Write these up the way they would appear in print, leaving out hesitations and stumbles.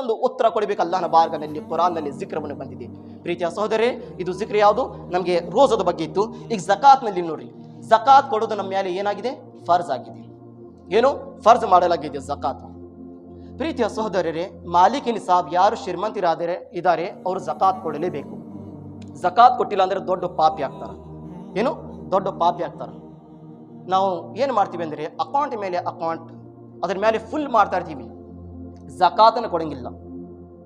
ಒಂದು ಉತ್ತರ ಕೊಡಬೇಕು. ಅಲ್ಲಾಹನ ಬಾರ್ಗನಲ್ಲಿ ಕುರಾನ್ನಲ್ಲಿ ಜಿಕ್ರವನ್ನು ಬಂದಿದೆ. ಪ್ರೀತಿಯ ಸಹೋದರೇ, ಇದು ಜಿಕ್ರ ಯಾವುದು? ನಮಗೆ ರೋಜದ ಬಗ್ಗೆ ಇತ್ತು. ಈಗ ಜಕಾತ್ನಲ್ಲಿ ನೋಡ್ರಿ, ಜಕಾತ್ ಕೊಡೋದು ನಮ್ಮ ಮೇಲೆ ಏನಾಗಿದೆ? ಫರ್ಜ್ ಆಗಿದೆ. ಏನು ಫರ್ಜ್ ಮಾಡಲಾಗಿದೆ ಜಕಾತ್. ಪ್ರೀತಿಯ ಸಹೋದರರೇ, ಮಾಲಿಕ್ ನಿಸಾಬ್ ಯಾರು ಶ್ರೀಮಂತರಾದರೆ ಇದ್ದಾರೆ ಅವರು ಜಕಾತ್ ಕೊಡಲೇಬೇಕು. ಜಕಾತ್ ಕೊಟ್ಟಿಲ್ಲ ಅಂದ್ರೆ ದೊಡ್ಡ ಪಾಪಿ ಆಗ್ತಾರ. ಏನು ದೊಡ್ಡ ಪಾಪಿ ಆಗ್ತಾರ. ನಾವು ಏನು ಮಾಡ್ತೀವಿ ಅಂದರೆ ಅಕೌಂಟ್ ಮೇಲೆ ಅಕೌಂಟ್ ಅದ್ರ ಮೇಲೆ ಫುಲ್ ಮಾಡ್ತಾ ಇರ್ತೀವಿ, ಜಕಾತನ್ನು ಕೊಡಂಗಿಲ್ಲ.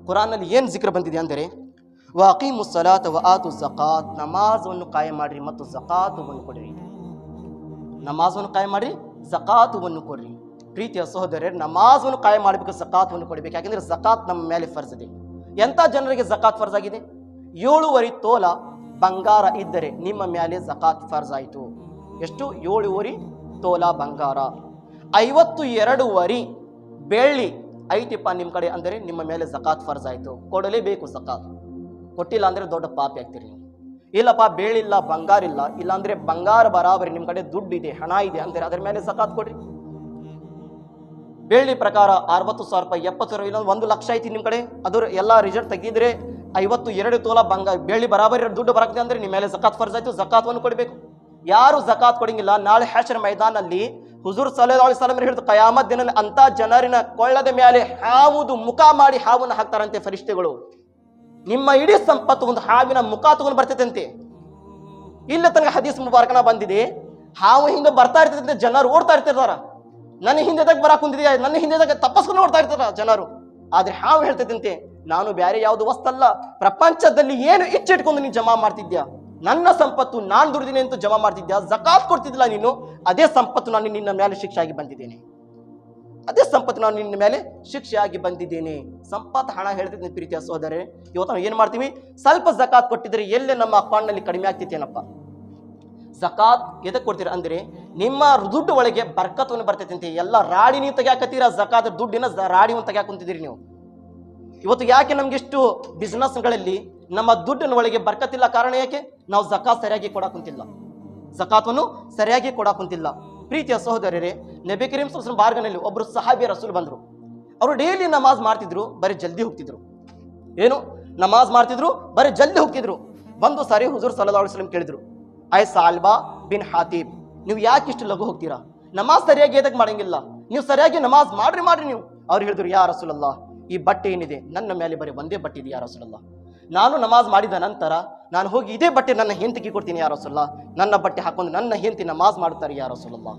ಕುರಾನ್ನಲ್ಲಿ ಏನು ಜಿಕ್ರ ಬಂದಿದೆ ಅಂದರೆ ವಅಕೀಮು ಸಲಾತ ವ ಆತು ಜಕಾತ್, ನಮಾಜನ್ನು ಕಾಯ ಮಾಡ್ರಿ ಮತ್ತು ಜಕಾತುವನ್ನು ಕೊಡ್ರಿ. ನಮಾಜನ್ನು ಕಾಯ ಮಾಡ್ರಿ, ಜಕಾತುವನ್ನು ಕೊಡ್ರಿ. ಪ್ರೀತಿಯ ಸಹೋದರರೇ, ನಮಾಜನ್ನು ಕಾಯ ಮಾಡಬೇಕು, ಜಕಾತುವನ್ನು ಕೊಡಬೇಕು. ಯಾಕೆಂದ್ರೆ ಜಕಾತ್ ನಮ್ಮ ಮೇಲೆ ಫರ್ಜ್ ಇದೆ. ಎಂಥ ಜನರಿಗೆ ಜಕಾತ್ ಫರ್ಜ್ ಆಗಿದೆ? 7.5 ತೋಲ ಬಂಗಾರ ಇದ್ದರೆ ನಿಮ್ಮ ಮೇಲೆ ಜಕಾತ್ ಫರ್ಜ್ ಆಯಿತು. ಎಷ್ಟು? 7.5 ತೋಲ ಬಂಗಾರ. 52 ಬೆಳ್ಳಿ ಐತಿಪ್ಪ ನಿಮ್ಮ ಕಡೆ ಅಂದರೆ ನಿಮ್ಮ ಮೇಲೆ ಜಕಾತ್ ಫರ್ಜ್ ಆಯಿತು, ಕೊಡಲೇಬೇಕು ಜಕಾತ್. ಕೊಟ್ಟಿಲ್ಲ ಅಂದರೆ ದೊಡ್ಡ ಪಾಪಿ ಆಗ್ತೀರಿ. ಇಲ್ಲಪ್ಪ ಬೆಳ್ಳಿಲ್ಲ ಬಂಗಾರ ಇಲ್ಲ, ಇಲ್ಲಾಂದ್ರೆ ಬಂಗಾರ ಬರಾಬರಿ ನಿಮ್ಮ ಕಡೆ ದುಡ್ಡು ಇದೆ, ಹಣ ಇದೆ ಅಂದರೆ ಅದರ ಮೇಲೆ ಜಕಾತ್ ಕೊಡ್ರಿ. ಬೆಳ್ಳಿ ಪ್ರಕಾರ 60,000 ರೂಪಾಯಿ, 70,000, ಇಲ್ಲ 1 ಲಕ್ಷ ಐತಿ ನಿಮ್ಮ ಕಡೆ, ಅದರ ಎಲ್ಲ ರಿಸಲ್ಟ್ ತೆಗೆದಿದ್ರೆ 52 ತೋಲ ಬಂಗಾರ ಬೆಳ್ಳಿ ಬರಾಬರಿ ದುಡ್ಡು ಬರಾಕ್ತಿದೆ ಅಂದರೆ ನಿಮ್ಮ ಮೇಲೆ ಜಕಾತ್ ಫರ್ಜ್ ಆಯಿತು, ಜಕಾತ್ವನ್ನು ಕೊಡಬೇಕು. ಯಾರು ಜಕಾತ್ ಕೊಡಂಗಿಲ್ಲ, ನಾಳೆ ಹಶ್ರ್ ಮೈದಾನಲ್ಲಿ ಹುಜೂರ್ ಸಲ್ಲಲ್ಲಾಹು ಅಲೈಹಿ ವಸಲ್ಲಂ ಹೇಳಿದ್ರು, ಕಯಾಮತ್ ದಿನ ಅಂತ ಜನರಿನ ಕೊಳ್ಳದ ಮೇಲೆ ಹಾವುದು ಮುಖ ಮಾಡಿ ಹಾವನ್ನು ಹಾಕ್ತಾರಂತೆ ಫರಿಷ್ಠೆಗಳು. ನಿಮ್ಮ ಇಡೀ ಸಂಪತ್ತು ಒಂದು ಹಾವಿನ ಮುಖ ತಗೊಂಡು ಬರ್ತೈತಂತೆ. ಇಲ್ಲ ತನಕ ಹದೀಸ್ ಮುಬಾರಕನ ಬಂದಿದೆ, ಹಾವು ಹಿಂದೆ ಬರ್ತಾ ಇರ್ತೈತೆ, ಜನರು ಓಡ್ತಾ ಇರ್ತಿರ್ತಾರ. ನನ್ನ ಹಿಂದೆದಾಗ ಬರಾಕ್ ಕುಂತಿದೆಯಾ, ನನ್ನ ಹಿಂದೆದಾಗ ತಪ್ಪಸ್ಕೊಂಡು ಓಡ್ತಾ ಇರ್ತಾರ ಜನರು. ಆದ್ರೆ ಹಾವು ಹೇಳ್ತೈತಂತೆ, ನಾನು ಬೇರೆ ಯಾವುದು ವಸ್ತಲ್ಲ, ಪ್ರಪಂಚದಲ್ಲಿ ಏನು ಇಚ್ಛಿಟ್ಕೊಂಡು ನೀನು ಜಮಾ ಮಾಡ್ತಿದ್ಯಾ, ನನ್ನ ಸಂಪತ್ತು ನಾನು ದುಡಿದಿನಿ ಅಂತ ಜಮಾ ಮಾಡ್ತಿದ್ಯಾ, ಜಕಾತ್ ಕೊಡ್ತಿದ್ದಿಲ್ಲ ನೀನು, ಅದೇ ಸಂಪತ್ತು ನಾನು ನಿನ್ನ ಮೇಲೆ ಶಿಕ್ಷೆಯಾಗಿ ಬಂದಿದ್ದೇನೆ, ಅದೇ ಸಂಪತ್ತು ನಾನು ನಿನ್ನ ಮೇಲೆ ಶಿಕ್ಷೆಯಾಗಿ ಬಂದಿದ್ದೇನೆ. ಸಂಪತ್ತು ಹಣ ಹೇಳ್ತಿದ್ದೀನಿ. ಪ್ರೀತಿಯ ಸಹೋದರರೇ, ಇವತ್ತು ನಾವು ಏನು ಮಾಡ್ತೀವಿ? ಸ್ವಲ್ಪ ಜಕಾತ್ ಕೊಟ್ಟಿದ್ರೆ ಎಲ್ಲೇ ನಮ್ಮ ಅಕೌಂಟ್ನಲ್ಲಿ ಕಡಿಮೆ ಆಗ್ತಿತ್ತೇನಪ್ಪ. ಜಕಾತ್ ಎದಕ್ಕೆ ಕೊಡ್ತೀರಾ ಅಂದರೆ ನಿಮ್ಮ ದುಡ್ಡು ಒಳಗೆ ಬರ್ಕತ್ವನ್ನು ಬರ್ತೈತೆ. ಎಲ್ಲ ರಾಡಿ ನೀವು ತೆಗ್ಯಾಕತ್ತೀರ, ಜಕಾತ್ ದುಡ್ಡಿನ ರಾಡಿಯನ್ನು ತೆಗ್ಯಾಕ ಕುಂತಿದ್ದೀರಿ ನೀವು. ಇವತ್ತು ಯಾಕೆ ನಮ್ಗೆ ಇಷ್ಟು ಬಿಸ್ನೆಸ್ಗಳಲ್ಲಿ ನಮ್ಮ ದುಡ್ಡಿನ ಒಳಗೆ ಬರ್ಕತ್ತಿಲ್ಲ? ಕಾರಣ ಯಾಕೆ? ನಾವು ಜಕಾತ್ ಸರಿಯಾಗಿ ಕೊಡಾ ಕುಂತಿಲ್ಲ, ಜಕಾತ್ವನ್ನು ಸರಿಯಾಗಿ ಕೊಡಾ ಕುಂತಿಲ್ಲ. ಪ್ರೀತಿಯ ಸಹೋದರರೇ, ನಬಿ ಕರೀಂ ಸಲ್ಲಲ್ಲಾಹು ಅಲೈಹಿ ವಸಲ್ಲಂ ಬಾರ್ಗನಲ್ಲಿ ಒಬ್ಬರು ಸಹಾಬಿ ರಸೂಲ್ ಬಂದರು. ಅವರು ಡೈಲಿ ನಮಾಜ್ ಮಾಡ್ತಿದ್ರು, ಬರೀ ಜಲ್ದಿ ಹೋಗ್ತಿದ್ರು. ಏನು ನಮಾಜ್ ಮಾಡ್ತಿದ್ರು, ಬರೀ ಜಲ್ದಿ ಹೋಗ್ತಿದ್ರು. ಬಂದು ಸಾರಿ ಹುಜೂರ್ ಸಲ್ಲಲ್ಲಾಹು ಅಲೈಹಿ ವಸಲ್ಲಂ ಕೇಳಿದ್ರು, ಐ ಸಾಲ್ಬಾ ಬಿನ್ ಹಾತೀಬ್, ನೀವು ಯಾಕೆ ಇಷ್ಟು ಲಘು ಹೋಗ್ತೀರಾ? ನಮಾಜ್ ಸರಿಯಾಗಿ ಎದಕ್ಕೆ ಮಾಡಂಗಿಲ್ಲ, ನೀವು ಸರಿಯಾಗಿ ನಮಾಜ್ ಮಾಡ್ರಿ ನೀವು. ಅವ್ರು ಹೇಳಿದ್ರು, ಯಾ ರಸೂಲಲ್ಲಾಹ್, ಈ ಬಟ್ಟೆ ಏನಿದೆ ನನ್ನ ಮೇಲೆ ಬರೀ ಒಂದೇ ಬಟ್ಟೆ ಇದೆ ಯಾ ರಸೂಲಲ್ಲಾಹ್. ನಾನು ನಮಾಜ್ ಮಾಡಿದ ನಂತರ ನಾನು ಹೋಗಿ ಇದೇ ಬಟ್ಟೆ ನನ್ನ ಹೆಂಡತಿಗೆ ಕೊಡ್ತೀನಿ ಯಾ ರಸೂಲಲ್ಲಾಹ್. ನನ್ನ ಬಟ್ಟೆ ಹಾಕೊಂಡು ನನ್ನ ಹೆಂಡತಿ ನಮಾಜ್ ಮಾಡ್ತಾರೆ ಯಾ ರಸೂಲಲ್ಲಾಹ್.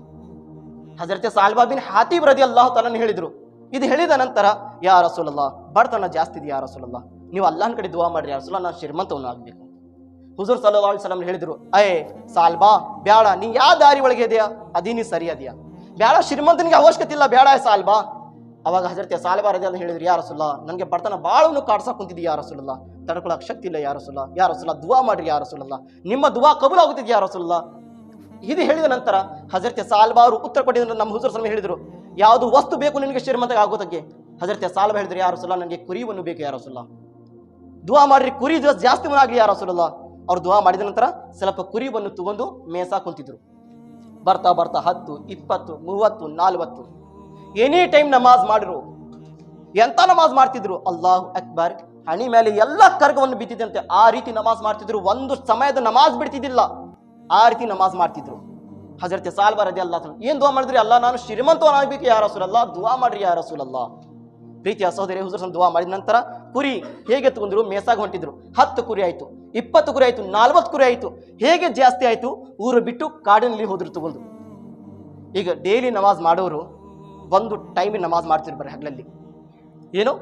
ಹಜರತ್ ಸಾಲ್ಬಾ ಬಿನ್ ಹಾತೀಬ್ ರದಿಯಲ್ಲಾಹು ತಆಲಾ ಹೇಳಿದ್ರು. ಇದು ಹೇಳಿದ ನಂತರ, ಯಾ ರಸೂಲಲ್ಲಾಹ್, ಬಡತನ ಜಾಸ್ತಿ ಇದೆ ಯಾ ರಸೂಲಲ್ಲಾಹ್, ನೀವು ಅಲ್ಲಾಹನ ಕಡೆ ದುವಾ ಮಾಡ್ರಿ ಯಾ ರಸೂಲಲ್ಲಾಹ್, ನಾನು ಶ್ರೀಮಂತವನು ಆಗಬೇಕು. ಹುಜೂರ್ ಸಲ್ಲಲ್ಲಾಹು ಅಲೈಹಿ ವಸಲ್ಲಂ ಹೇಳಿದ್ರು, ಸಾಲ್ಬಾ ಬ್ಯಾಡ, ನೀ ಯಾವ ದಾರಿ ಒಳಗೆ ಇದೆಯಾ ಅದೇ ನೀ ಸರಿ ಅದೆಯಾ, ಬ್ಯಾಡ, ಶ್ರೀಮಂತನಿಗೆ ಅವಶ್ಯಕತೆ ಇಲ್ಲ, ಬೇಡ ಸಾಲ್ಬಾ. ಅವಾಗ ಹಜರತ್ ಸಾಲ್ಬಾ ರದಿಯಲ್ಲಾಹು ಹೇಳಿದ್ರು, ಯಾ ರಸೂಲಲ್ಲಾಹ್, ನನಗೆ ಬಡತನ ಬಾಳವನ್ನು ಕಾಡ್ಸಕ್ ಕುಂತಿದ್ದಿ ಯಾ ರಸೂಲಲ್ಲಾಹ್, ತಡ್ಕೊಳಕ್ ಶಕ್ತಿ ಇಲ್ಲ ಯಾ ರಸೂಲಲ್ಲಾಹ್, ಯಾ ರಸೂಲಲ್ಲಾಹ್ ದುವಾ ಮಾಡ್ರಿ ಯಾ ರಸೂಲಲ್ಲಾಹ್, ನಿಮ್ಮ ದುವಾ ಕಬೂಲ್ ಆಗುತ್ತಿದ್ಯಾ ಯಾ ರಸೂಲಲ್ಲಾಹ್. ಇದು ಹೇಳಿದ ನಂತರ ಹಜರತ್ ಸಾಲ್ಬಾ ಅವರು ಉತ್ತರ ಕೊಟ್ಟಿದ್ರು. ನಮ್ಮ ಹುಜೂರ್ ಸಲ್ಲಲ್ಲಾಹು ಹೇಳಿದ್ರು, ಯಾವುದು ವಸ್ತು ಬೇಕು ನಿನಗೆ ಶ್ರೀಮಂತ ಆಗೋದಕ್ಕೆ? ಹಜರತ್ ಸಾಲ್ಬಾ ಹೇಳಿದ್ರು, ಯಾ ರಸೂಲಲ್ಲಾಹ್, ನನಗೆ ಕುರಿವನ್ನು ಬೇಕು ಯಾ ರಸೂಲಲ್ಲಾಹ್, ದುವಾ ಮಾಡ್ರಿ, ಕುರಿ ಜಾಸ್ತಿ ಆಗಲಿ ಯಾ ರಸೂಲಲ್ಲಾಹ್. ಅವ್ರು ದುವಾ ಮಾಡಿದ ನಂತರ ಸ್ವಲ್ಪ ಕುರಿವನ್ನು ತಗೊಂಡು ಮೇಸಾ ಕುಂತಿದ್ರು. ಬರ್ತಾ ಬರ್ತಾ 10, 20, 30, 40 ಎನಿ ಟೈಮ್ ನಮಾಜ್ ಮಾಡಿರು. ಎಂತ ನಮಾಜ್ ಮಾಡ್ತಿದ್ರು, ಅಲ್ಲಾಹು ಅಕ್ಬರ್, ಹಣಿ ಮೇಲೆ ಎಲ್ಲ ಕರ್ಗವನ್ನು ಬಿತ್ತಿದಂತೆ ಆ ರೀತಿ ನಮಾಜ್ ಮಾಡ್ತಿದ್ರು. ಒಂದು ಸಮಯದ ನಮಾಜ್ ಬಿಡ್ತಿದ್ದಿಲ್ಲ, ಆ ರೀತಿ ನಮಾಜ್ ಮಾಡ್ತಿದ್ರು. ಹಜರತ್ ಸಾಲ್ಬಾ ರದಿಯಲ್ಲಾಹು ಅನ್ಹು ಏನ್ ದುವಾ ಮಾಡಿದ್ರಿ? ಅಲ್ಲಾ, ನಾನು ಶ್ರೀಮಂತವನಾಗಬೇಕು ಯಾ ರಸೂಲಲ್ಲಾಹ್, ದುವಾ ಮಾಡ್ರಿ ಯಾ ರಸೂಲಲ್ಲಾಹ್. ಪ್ರೀತಿಯ ಸಹೋದರಿ, ಹುಜೂರ್ ದುವಾ ಮಾಡಿದ ನಂತರ ಕುರಿ ಹೇಗೆ ತಗೊಂಡ್ರು? ಮೇಸಾಗ ಹೊಂಟಿದ್ರು. 10 ಕುರಿ ಆಯ್ತು, 20 ಕುರಿ ಆಯ್ತು, 40 ಕುರಿ ಆಯ್ತು. ಹೇಗೆ ಜಾಸ್ತಿ ಆಯ್ತು? ಊರು ಬಿಟ್ಟು ಕಾಡಿನಲ್ಲಿ ಹೋದ್ರು ತಗೊಂಡು. ಈಗ ಡೈಲಿ ನಮಾಜ್ ಮಾಡೋರು ಒಂದು ಟೈಮಿನ ನಮಾಜ್ ಮಾಡ್ತಿದ್ರು ಬರೀ ಹಗಲಲ್ಲಿ. ಏನು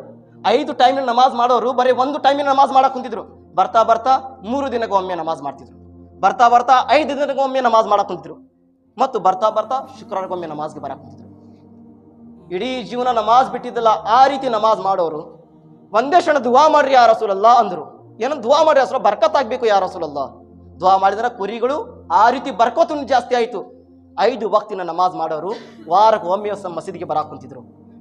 5 ಟೈಮಿನ ನಮಾಜ್ ಮಾಡೋರು ಬರೀ ಒಂದು ಟೈಮಿನ ನಮಾಜ್ ಮಾಡಕ್ ಕುಂತಿದ್ರು. ಬರ್ತಾ ಬರ್ತಾ 3 ದಿನಕ್ಕೊಮ್ಮೆ ನಮಾಜ್ ಮಾಡ್ತಿದ್ರು. ಬರ್ತಾ ಬರ್ತಾ 5 ದಿನಕ್ಕೊಮ್ಮೆ ನಮಾಜ್ ಮಾಡಕ್ ಕುಂತಿದ್ರು. ಮತ್ತು ಬರ್ತಾ ಬರ್ತಾ ಶುಕ್ರವಾರಕ್ಕೊಮ್ಮೆ ನಮಾಜ್ಗೆ ಬರಕ್ ಕುಂತಿದ್ರು. ಇಡೀ ಜೀವನ ನಮಾಜ್ ಬಿಟ್ಟಿದ್ದಲ್ಲ, ಆ ರೀತಿ ನಮಾಜ್ ಮಾಡೋರು ಒಂದೇ ಕ್ಷಣ ದುವಾ ಮಾಡ್ರಿ ಯಾ ರಸೂಲಲ್ಲಾಹ್ ಅಂದ್ರು. ಏನೋ ದುವಾ ಮಾಡ್ರಿ ರಸೂಲ, ಬರ್ಕತ್ ಆಗ್ಬೇಕು ಯಾ ರಸೂಲಲ್ಲಾಹ್. ದುವಾ ಮಾಡಿದ್ರೆ ಕುರಿಗಳು ಆ ರೀತಿ ಬರ್ಕತ್ತು ಜಾಸ್ತಿ ಆಯ್ತು. 5 ವಕ್ತಿನ ನಮಾಜ್ ಮಾಡೋರು ವಾರಕ್ಕೆ ಒಮ್ಮೆ ಮಸೀದಿಗೆ ಬರಾಕ್ ಕುಂತಿದ್ರು.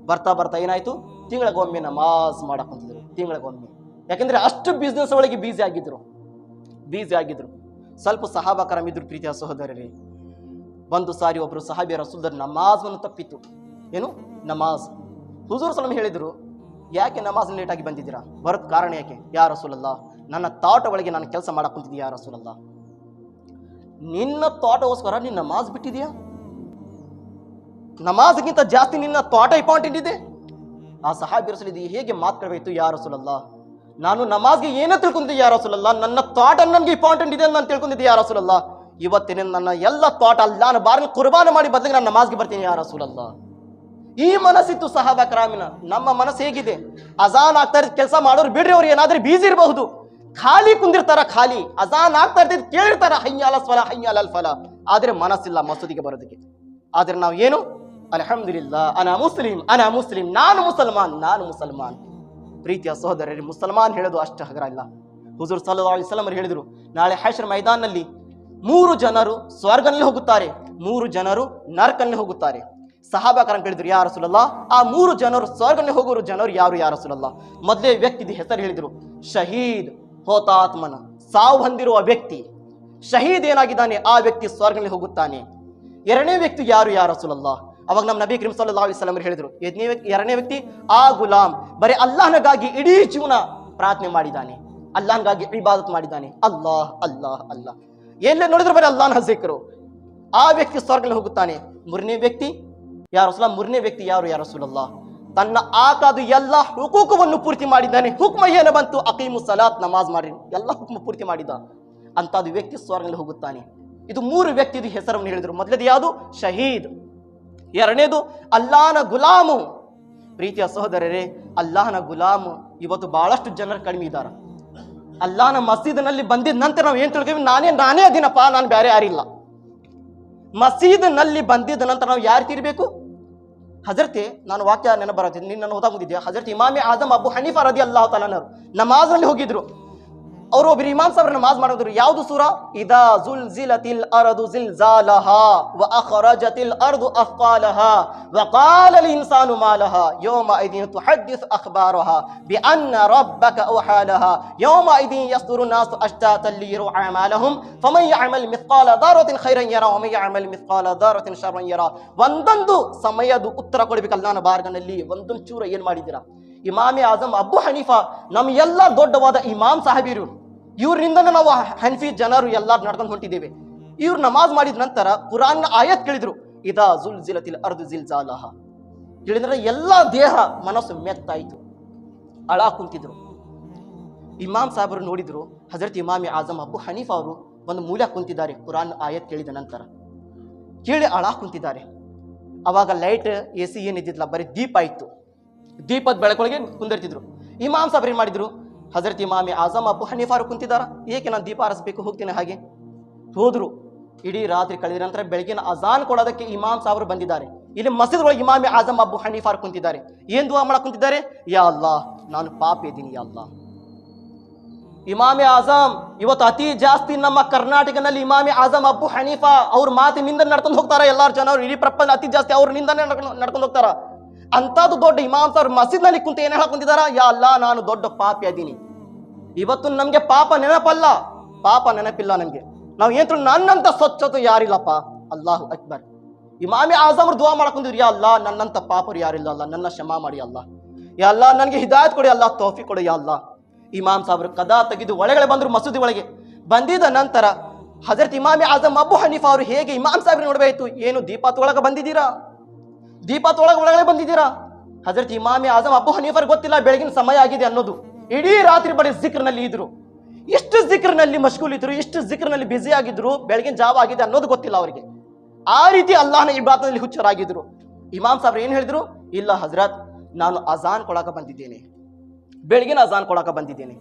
ಬರ್ತಾ ಬರ್ತಾ ಏನಾಯ್ತು? ತಿಂಗಳಿಗೊಮ್ಮೆ ನಮಾಜ್ ಮಾಡಕ್ ಕುಂತಿದ್ರು, ತಿಂಗಳಿಗೊಮ್ಮೆ. ಯಾಕಂದ್ರೆ ಅಷ್ಟು ಬಿಸ್ನೆಸ್ ಒಳಗೆ ಬೀಸಿ ಆಗಿದ್ರು. ಸ್ವಲ್ಪ ಸಹಾಬಾ ಕರಾಮ್ ಇದ್ರು. ಪ್ರೀತಿಯ ಸಹೋದರರೇ, ಒಂದು ಸಾರಿ ಒಬ್ರು ಸಹಾಬಿ ರಸೂಲರ ನಮಾಜ್ ತಪ್ಪಿತ್ತು. ಏನು ನಮಾಜ್? ಹುಜೂರ್ ಸಲ್ಲಲ್ಲಾಹು ಹೇಳಿದ್ರು, ಯಾಕೆ ನಮಾಜ್ ಲೇಟಾಗಿ ಬಂದಿದ್ದೀರಾ? ಬರೋದ್ ಕಾರಣ ಯಾಕೆ? ಯಾ ರಸೂಲಲ್ಲಾ, ನನ್ನ ತೋಟ ಒಳಗೆ ನಾನು ಕೆಲಸ ಮಾಡಕ್ ಕುಂತಿದ್ದೀಯ ಯಾ ರಸೂಲಲ್ಲಾ. ನಿನ್ನ ತೋಟಗೋಸ್ಕರ ನೀನು ನಮಾಜ್ ಬಿಟ್ಟಿದೀಯಾ? ನಮಾಜ್ಗಿಂತ ಜಾಸ್ತಿ ನಿನ್ನ ತೋಟ ಇಂಪಾರ್ಟೆಂಟ್ ಇದೆ. ಆ ಸಹಾಬಿ ರಸೂಲ್ ಹೇಗೆ ಮಾತಾಡಬೇಕು ಯಾ ರಸೂಲಲ್ಲಾ, ನಾನು ನಮಾಜ್ಗೆ ಏನೋ ತಿಳ್ಕೊಂಡಿದ್ದೆ ಯಾ ರಸೂಲಲ್ಲಾ, ನನ್ನ ತೋಟ ನನಗೆ ಇಂಪಾರ್ಟೆಂಟ್ ಇದೆ ಅಂತ ನಾನು ತಿಳ್ಕೊಂಡಿದ್ದೆ ಯಾ ರಸೂಲಲ್ಲಾ. ಇವತ್ತಿನ ನನ್ನ ಎಲ್ಲ ತೋಟ ಅಲ್ಲಾನ ಬಾರಿನ ಕುರ್ಬಾನ ಮಾಡಿ ಬದಲಿಗೆ ನಾನು ನಮಾಜ್ಗೆ ಬರ್ತೀನಿ ಯಾ ರಸೂಲಲ್ಲಾ. ಈ ಮನಸ್ಸಿತ್ತು ಸಹಾಬಾ ಕರಾಮಿನ. ನಮ್ಮ ಮನಸ್ಸು ಹೇಗಿದೆ? ಅಜಾನ್ ಆಗ್ತಾ ಇದ್ದ ಕೆಲಸ ಮಾಡೋರು ಬಿಡ್ರಿ, ಅವ್ರು ಏನಾದ್ರೂ ಬೀಜಿ ಇರಬಹುದು, ಖಾಲಿ ಕುಂದಿರ್ತಾರ, ಖಾಲಿ ಅಜಾನ್ ಆಗ್ತಾ ಇರ್ತಿದ್ ಕೇಳಿರ್ತಾರ ಹಯ್ಯಾಲ ಫಲ ಹಯ್ಯಾಲ ಫಲ, ಆದ್ರೆ ಮನಸ್ಸಿಲ್ಲ ಮಸೂದಿಗೆ ಬರೋದಕ್ಕೆ. ಆದ್ರೆ ನಾವು ಏನು, ಅಲ್ಹಮ್ದುಲಿಲ್ಲಾ ಅನಾ ಮುಸ್ಲಿಂ, ನಾನು ಮುಸಲ್ಮಾನ್. ಪ್ರೀತಿಯ ಸಹೋದರರೇ, ಮುಸಲ್ಮಾನ್ ಹೇಳೋದು ಅಷ್ಟು ಹಗರ ಇಲ್ಲ. ಹುಜೂರ್ ಸಲ್ಲಲ್ಲಾಹು ಅಲೈಹಿ ವಸಲ್ಲಂ ಹೇಳಿದ್ರು, ನಾಳೆ ಹಶ್ರ್ ಮೈದಾನಲ್ಲಿ 3 ಜನರು ಸ್ವರ್ಗನಲ್ಲಿ ಹೋಗುತ್ತಾರೆ, 3 ಜನರು ನರಕನಲ್ಲಿ ಹೋಗುತ್ತಾರೆ. ಸಹಾಬಾಕರನ್ನು ಕೇಳಿದ್ರು, ಯಾ ರಸೂಲಲ್ಲಾ, ಆ 3 ಜನರು ಸ್ವರ್ಗನಲ್ಲಿ ಹೋಗುವ ಜನರು ಯಾರು ಯಾ ರಸೂಲಲ್ಲಾ? ಮೊದಲೇ ವ್ಯಕ್ತಿ ಹೆಸರು ಹೇಳಿದ್ರು, ಶಹೀದ್, ಹೋತಾತ್ಮನ, ಸಾವು ಹೊಂದಿರುವ ವ್ಯಕ್ತಿ. ಶಹೀದ್ ಏನಾಗಿದ್ದಾನೆ ಆ ವ್ಯಕ್ತಿ ಸ್ವರ್ಗನಲ್ಲಿ ಹೋಗುತ್ತಾನೆ. ಎರಡನೇ ವ್ಯಕ್ತಿ ಯಾರು ಯಾ ರಸೂಲಲ್ಲಾ? ಅವಾಗ ನಮ್ಮ ನಬಿ ಕರೀಂ ಸಲ್ಲಲ್ಲಾಹು ಅಲೈಹಿ ವಸಲ್ಲಂ ಹೇಳಿದ್ರು, ಎರಡನೇ ವ್ಯಕ್ತಿ ಆ ಗುಲಾಮ್, ಬರೀ ಅಲ್ಲಾಹ್ನಗಾಗಿ ಇಡೀ ಜೀವನ ಪ್ರಾರ್ಥನೆ ಮಾಡಿದ್ದಾನೆ, ಅಲ್ಲಾಹ್ನಗಾಗಿ ಇಬಾದತ್ ಮಾಡಿದ್ದಾನೆ, ಅಲ್ಲಾಹ್ ಅಲ್ಲಾಹ್ ಅಲ್ಲಾಹ್, ಎಲ್ಲೇ ನೋಡಿದ್ರು ಬರೀ ಅಲ್ಲಾಹ್ನ ಜಿಕ್ರು, ಆ ವ್ಯಕ್ತಿ ಸ್ವರ್ಗದಲ್ಲಿ ಹೋಗುತ್ತಾನೆ. ಮೂರನೇ ವ್ಯಕ್ತಿ ಯಾ ರಸೂಲಲ್ಲಾ? ಮೂರನೇ ವ್ಯಕ್ತಿ ಯಾರು ಯಾ ರಸೂಲಲ್ಲಾ? ತನ್ನ ಆಕಾದು ಎಲ್ಲ ಹುಕೂಕವನ್ನು ಪೂರ್ತಿ ಮಾಡಿದ್ದಾನೆ. ಹುಕ್ಮ ಏನು ಬಂತು? ಅಕೀಮು ಸಲಾತ್, ನಮಾಜ್ ಮಾಡಿ, ಎಲ್ಲ ಹುಕ್ಮ ಪೂರ್ತಿ ಮಾಡಿದ ಅಂತದ್ದು ವ್ಯಕ್ತಿ ಸ್ವರ್ಗದಲ್ಲಿ ಹೋಗುತ್ತಾನೆ. ಇದು 3 ವ್ಯಕ್ತಿದು ಹೆಸರನ್ನು ಹೇಳಿದ್ರು. ಮೊದಲನೇದು ಯಾವುದು? ಶಹೀದ್. ಎರಡನೇದು ಅಲ್ಲಾಹನ ಗುಲಾಮು. ಪ್ರೀತಿಯ ಸಹೋದರರೇ, ಅಲ್ಲಾಹನ ಗುಲಾಮು ಇವತ್ತು ಬಹಳಷ್ಟು ಜನರು ಕಡಿಮೆ ಇದ್ದಾರೆ. ಅಲ್ಲಾಹನ ಮಸೀದಿನಲ್ಲಿ ಬಂದಿದ ನಂತರ ನಾವು ಏನ್ ತಿಳ್ತೀವಿ? ನಾನೇ ಅದಿನಪ್ಪ, ನಾನು ಬೇರೆ ಯಾರಿಲ್ಲ. ಮಸೀದಿನಲ್ಲಿ ಬಂದಿದ್ದ ನಂತರ ನಾವು ಯಾರು ತೀರ್ಬೇಕು? ಹಜರತೆ, ನಾನು ವಾಕ್ಯ ನೆನಪು ಬರುತ್ತಿದ್ದೆ, ನಿನ್ನ ಓದಾ ಮುಂದಿದ್ಯಾ? ಹಜರತ್ ಇಮಾಮೆ ಆಜಮ್ ಅಬು ಹನೀಫಾ ರದಿಯಲ್ಲಾಹು ತಆಲಾ ಅವರು ನಮಾಜ್ನಲ್ಲಿ ಹೋಗಿದ್ರು. ಅವರು ಒಬ್ಬರು ಇಮಾಮ್ ಸಾಹೇಬ್ರ ನಮಾಜ್ ಮಾಡಿದ್ರು. ಯಾವುದು ಸೂರಾ? ಇದಾ ಜುಲ್ಜಿಲತಿಲ್ ಅರ್ದು ಜಿಲ್ಜಾಲಹಾ ವ ಅಖ್ರಜತಿಲ್ ಅರ್ದು ಅಸ್ಕಾಲಹಾ ವ क़ालल ಇನ್ಸಾನು ಮಾಲಹಾ ಯೌಮಇದಿನ್ ತುಹದ್ದಿಸ್ ಅಖ್ಬಾರಹಾ ಬಿಅನ್ನ ರಬ್ಬಕ ಔಹಾಲಹಾ ಯೌಮಇದಿನ್ ಯಸ್ದುರು ನಾಸು ಅಶ್ತಾತನ್ ಲಿಯರು ಅಮಾಲಹುಂ ಫಮನ್ ಯಅಮಲ್ ಮಿಸ್ಕಾಲ ದರತಿನ್ ಖೈರನ್ ಯರಾ ವಮನ್ ಯಅಮಲ್ ಮಿಸ್ಕಾಲ ದರತಿನ್ ಶರ್ರನ್ ಯರಾ. ಒಂದೊಂದು ಸಮಯದ ಉತ್ತರ ಕೊಡಬೇಕು ಅಲ್ಲಾಹನ ಬಾರ್ಗನಲ್ಲಿ. ಒಂದೊಂದು ಚೂರ ಏನ್ ಮಾಡಿದ್ದೀರಾ? ಇಮಾಮೆ ಆಜಮ್ ಅಬು ಹನೀಫಾ ನಮ್ಮ ಎಲ್ಲ ದೊಡ್ಡವಾದ ಇಮಾಮ್ ಸಾಹೇಬಿರು, ಇವ್ರಿಂದ ನಾವು ಹನ್ಫಿ ಜನರು ಎಲ್ಲಾರು ನಡ್ಕೊಂಡು ಹೊಂಟಿದ್ದೇವೆ. ಇವ್ರು ನಮಾಜ್ ಮಾಡಿದ ನಂತರ ಕುರಾನ್ ಆಯತ್ ಕೇಳಿದ್ರು, ಇದಾ ಜುಲ್ಜಿಲತಿಲ್ ಅರ್ದು ಜಿಲ್ಜಾಲಹಾ ಹೇಳಿದ್ರೆ ಎಲ್ಲ ದೇಹ ಮನಸ್ಸು ಮೆತ್ತಾಯಿತು, ಅಳ ಕುಂತಿದ್ರು. ಇಮಾಮ್ ಸಾಹೇಬರು ನೋಡಿದ್ರು, ಹಜರತ್ ಇಮಾಮೆ ಆಜಮ್ ಅಬು ಹನೀಫಾ ಅವರು ಒಂದು ಮೂಲೆ ಕುಂತಿದ್ದಾರೆ. ಕುರಾನ್ ಆಯತ್ ಕೇಳಿದ ನಂತರ ಕೇಳಿ ಅಳ ಕುಂತಿದ್ದಾರೆ. ಅವಾಗ ಲೈಟ್ AC ಏನಿದ್ದಿಲ್ಲ, ಬರೀ ದೀಪ ಇತ್ತು. ದೀಪದ ಬೆಳಕೊಳಗೆ ಕುಂದಿರ್ತಿದ್ರು. ಇಮಾಮ್ ಸಾಹೇಬ್ರು ಏನ್ ಮಾಡಿದ್ರು? ಹಜರತ್ ಇಮಾಮೆ ಆಜಮ್ ಅಬು ಹನೀಫಾ ಅವರು ಕುಂತಿದ್ದಾರ, ಏಕೆ ನಾನು ದೀಪ ಆರಿಸ್ಬೇಕು, ಹೋಗ್ತೇನೆ ಹಾಗೆ ಹೋದ್ರು. ಇಡೀ ರಾತ್ರಿ ಕಳೆದ ನಂತರ ಬೆಳಗಿನ ಅಜಾನ್ ಕೊಡೋದಕ್ಕೆ ಇಮಾಮ್ ಸಾಹೇಬ್ರು ಬಂದಿದ್ದಾರೆ. ಇಲ್ಲಿ ಮಸೀದ್ ಒಳಗೆ ಇಮಾಮೆ ಆಜಮ್ ಅಬು ಹನೀಫಾ ಅವರು ಕುಂತಿದ್ದಾರೆ. ಏನ್ ದುವಾ ಮಾಡಕ್ ಕುಂತಿದ್ದಾರೆ? ಯಾ ಅಲ್ಲಾಹ್, ನಾನು ಪಾಪಿ ಇದ್ದೀನಿ ಯಾ ಅಲ್ಲಾಹ್. ಇಮಾಮೆ ಆಜಮ್ ಇವತ್ತು ಅತಿ ಜಾಸ್ತಿ ನಮ್ಮ ಕರ್ನಾಟಕದಲ್ಲಿ ಇಮಾಮೆ ಆಜಮ್ ಅಬು ಹನೀಫಾ ಅವ್ರ ಮಾತಿನಿಂದ ನಡ್ಕೊಂಡು ಹೋಗ್ತಾರ. ಎಲ್ಲಾರು ಜನರು ಇಡೀ ಪ್ರಪಂಚ ಅತಿ ಜಾಸ್ತಿ ಅವ್ರ ನಿಂದನೇ ನಡ್ಕೊಂಡು ಹೋಗ್ತಾರ. ಅಂತದ್ದು ದೊಡ್ಡ ಇಮಾಮ್ ಸಾಹೇಬ್ರು ಮಸೀದ್ ನಲ್ಲಿ ಕುಂತ ಏನ್ ಹೇಳಕ್ ಕುಂತಿದಾರ? ಯಾ ಅಲ್ಲಾ, ನಾನು ದೊಡ್ಡ ಪಾಪಿ ಅದೀನಿ. ಇವತ್ತು ನಮ್ಗೆ ಪಾಪ ನೆನಪಿಲ್ಲ ನಮ್ಗೆ. ನಾವ್ ಏನ್ ನನ್ನಂತ ಸ್ವಚ್ಛತೆ ಯಾರಿಲ್ಲಪ್ಪ. ಅಲ್ಲಾಹು ಅಕ್ಬರ್. ಇಮಾಮೆ ಆಜಮ್ ದುವಾ ಮಾಡಕೊಂಡಿದ್ರು, ಯಾ ಅಲ್ಲಾ, ನನ್ನಂತ ಪಾಪರು ಯಾರಿಲ್ಲ ಅಲ್ಲ, ನನ್ನ ಕ್ಷಮಾ ಮಾಡಿ ಅಲ್ಲ. ಯಾ ಅಲ್ಲಾ, ನನಗೆ ಹಿದಾಯತ್ ಕೊಡಿ ಅಲ್ಲ, ತೌಫೀಕ್ ಕೊಡಿ ಯಾ ಅಲ್ಲಾ. ಇಮಾಮ್ ಸಾಹೇಬ್ರು ಕದಾ ತೆಗೆದು ಒಳಗಡೆ ಬಂದ್ರು. ಮಸೂದಿ ಒಳಗೆ ಬಂದಿದ ನಂತರ ಹಜರತ್ ಇಮಾಮೆ ಆಜಮ್ ಅಬು ಹನೀಫಾ ಅವರು ಹೇಗೆ ಇಮಾಮ್ ಸಾಹೇಬ್ರು ನೋಡ್ಬೇಕು, ಏನು ದೀಪಾತ್ ಒಳಗೆ ಬಂದಿದ್ದೀರಾ? ದೀಪಾತ್ ಒಳಗಡೆ ಬಂದಿದ್ದೀರಾ? ಹಜರತ್ ಇಮಾಮೆ ಆಜಮ್ ಅಬು ಹನೀಫರ್ ಗೊತ್ತಿಲ್ಲ ಬೆಳಗಿನ ಸಮಯ ಆಗಿದೆ ಅನ್ನೋದು. ಇಡೀ ರಾತ್ರಿ ಬರೀ ಜಿಕ್ರ್ನಲ್ಲಿ ಇದ್ರು. ಎಷ್ಟು ಜಿಕ್ರ್ನಲ್ಲಿ ಮಶ್ಗೂಲ್ ಇದ್ರು, ಎಷ್ಟು ಜಿಕ್ರ್ನಲ್ಲಿ ಬ್ಯುಸಿ ಆಗಿದ್ರು, ಬೆಳಗಿನ ಜಾವ ಆಗಿದೆ ಅನ್ನೋದು ಗೊತ್ತಿಲ್ಲ ಅವರಿಗೆ. ಆ ರೀತಿ ಅಲ್ಲಾಹನ ಇಬಾದತ್ನಲ್ಲಿ ಹುಚ್ಚರಾಗಿದ್ರು. ಇಮಾಮ್ ಸಾಹೇಬ್ರು ಏನ್ ಹೇಳಿದ್ರು? ಇಲ್ಲ ಹಜರತ್, ನಾನು ಅಜಾನ್ ಕೊಡಾಕ ಬಂದಿದ್ದೇನೆ, ಬೆಳಗಿನ ಅಜಾನ್ ಕೊಡಾಕ ಬಂದಿದ್ದೇನೆ.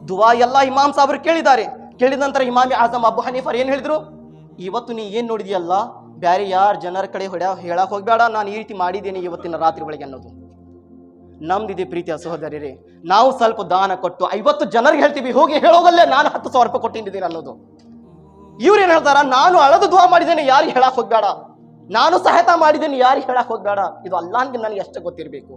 ದುವಾ ಎಲ್ಲ ಇಮಾಮ್ ಸಾಹೇಬ್ರು ಕೇಳಿದ್ದಾರೆ. ಕೇಳಿದ ನಂತರ ಇಮಾಮೆ ಆಜಮ್ ಅಬು ಹನೀಫರ್ ಏನ್ ಹೇಳಿದ್ರು? ಇವತ್ತು ನೀ ಏನ್ ನೋಡಿದ್ಯಲ್ಲ, ಬ್ಯಾರೆ ಯಾರ ಜನರ ಕಡೆ ಹೇಳಕ್ ಹೋಗ್ಬೇಡ, ನಾನು ಈ ರೀತಿ ಮಾಡಿದ್ದೇನೆ ಇವತ್ತಿನ ರಾತ್ರಿ ಒಳಗೆ ಅನ್ನೋದು. ನಮ್ದಿದೆ ಪ್ರೀತಿಯ ಸಹೋದರರೇ, ನಾವು ಸ್ವಲ್ಪ ದಾನ ಕೊಟ್ಟು 50 ಜನರಿಗೆ ಹೇಳ್ತೀವಿ, ಹೋಗಿ ಹೇಳೋಗಲ್ಲೇ ನಾನು 10,000 ರೂಪಾಯಿ ಕೊಟ್ಟಿದ್ದೀನಿ ಅನ್ನೋದು. ಇವ್ರು ಏನ್ ಹೇಳ್ತಾರ? ನಾನು ಅಳದು ದುವಾ ಮಾಡಿದ್ದೇನೆ, ಯಾರಿಗೆ ಹೇಳಕ್ ಹೋಗ್ಬೇಡ, ನಾನು ಸಹಾಯತ ಮಾಡಿದ್ದೇನೆ, ಯಾರಿಗೆ ಹೇಳಕ್ ಹೋಗ್ಬೇಡ. ಇದು ಅಲ್ಲಾಹ್ಗೆ ನನಗೆ ಎಷ್ಟು ಗೊತ್ತಿರಬೇಕು.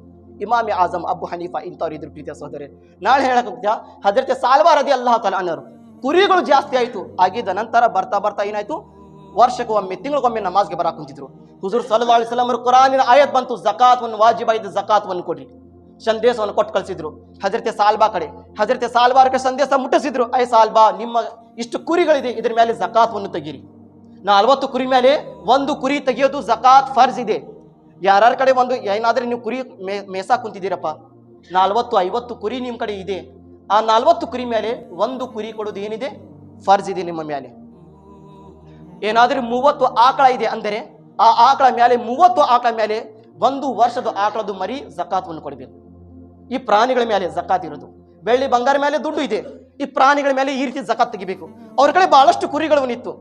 ಇಮಾಮೆ ಆಜಮ್ ಅಬು ಹನೀಫಾ ಇಂಥವ್ರು ಇದ್ರು ಪ್ರೀತಿಯ ಸಹೋದರರೇ. ನಾಳೆ ಹೇಳಕ್ ಹೋಗ್ತೀಯಾ? ಹಜರತ್ ಸಾಲ್ವಾ ರದಿಯಲ್ಲಾಹು ತಆಲಾ ಅನ್ನೋರು ಕುರಿಗಳು ಜಾಸ್ತಿ ಆಯ್ತು. ಆಗಿದ್ದ ನಂತರ ಬರ್ತಾ ಏನಾಯ್ತು? ವರ್ಷಕ್ಕೊಮ್ಮೆ ತಿಂಗಳಿಗೊಮ್ಮೆ ನಮಾಜ್ಗೆ ಬರಾಕ್ ಕುಂತಿದ್ರು. ಹುಜೂರ್ ಸಲ್ಲಲ್ಲಾಹು ಅಲೈಹಿ ವಸಲ್ಲಂ ಕುರಾನಿನ ಆಯತ್ ಬಂತು, ಜಕಾತ್ವನ್ನು ವಾಜಿಬ ಇದ್ದ ಜಕಾತ್ವನ್ನು ಕೊಡ್ರಿ. ಸಂದೇಶವನ್ನು ಕೊಟ್ಟು ಕಳಿಸಿದ್ರು ಹಜರತೆ ಸಾಲ್ಬಾ ಕಡೆ. ಹಜರತೆ ಸಾಲ್ಬಾರ್ಗೆ ಸಂದೇಶ ಮುಟ್ಟಿಸಿದ್ರು, ಐ ಸಾಲ್ಬಾ, ನಿಮ್ಮ ಇಷ್ಟು ಕುರಿಗಳಿದೆ, ಇದ್ರ ಮೇಲೆ ಜಕಾತ್ವನ್ನು ತೆಗೀರಿ. 40 ಕುರಿ ಮೇಲೆ 1 ಕುರಿ ತೆಗೆಯೋದು ಜಕಾತ್ ಫರ್ಜ್ ಇದೆ. ಯಾರ್ಯಾರ ಕಡೆ ಒಂದು ಏನಾದ್ರೆ ನೀವು ಕುರಿ ಮೇಸಾ ಕುಂತಿದ್ದೀರಪ್ಪ, 40-50 ಕುರಿ ನಿಮ್ಮ ಕಡೆ ಇದೆ, ಆ 40 ಕುರಿ ಮೇಲೆ 1 ಕುರಿ ಕೊಡೋದು ಏನಿದೆ ಫರ್ಜ್ ಇದೆ ನಿಮ್ಮ ಮೇಲೆ. ಏನಾದ್ರೆ 30 ಆಕಳ ಇದೆ ಅಂದರೆ ಆ ಆಕಳ ಮೇಲೆ 30 ಆಕಳ ಮೇಲೆ 1 ವರ್ಷದ ಆಕಳದು ಮರಿ ಜಕಾತ್ವನ್ನು ಕೊಡಬೇಕು. ಈ ಪ್ರಾಣಿಗಳ ಮೇಲೆ ಜಕಾತ್ ಇರೋದು. ಬೆಳ್ಳಿ ಬಂಗಾರ ಮೇಲೆ ದುಡ್ಡು ಇದೆ, ಈ ಪ್ರಾಣಿಗಳ ಮೇಲೆ ಈ ರೀತಿ ಜಕಾತ್ ತೆಗಿಬೇಕು. ಅವ್ರ ಕಡೆ ಬಹಳಷ್ಟು ಕುರಿಗಳು ನಿತ್ತು.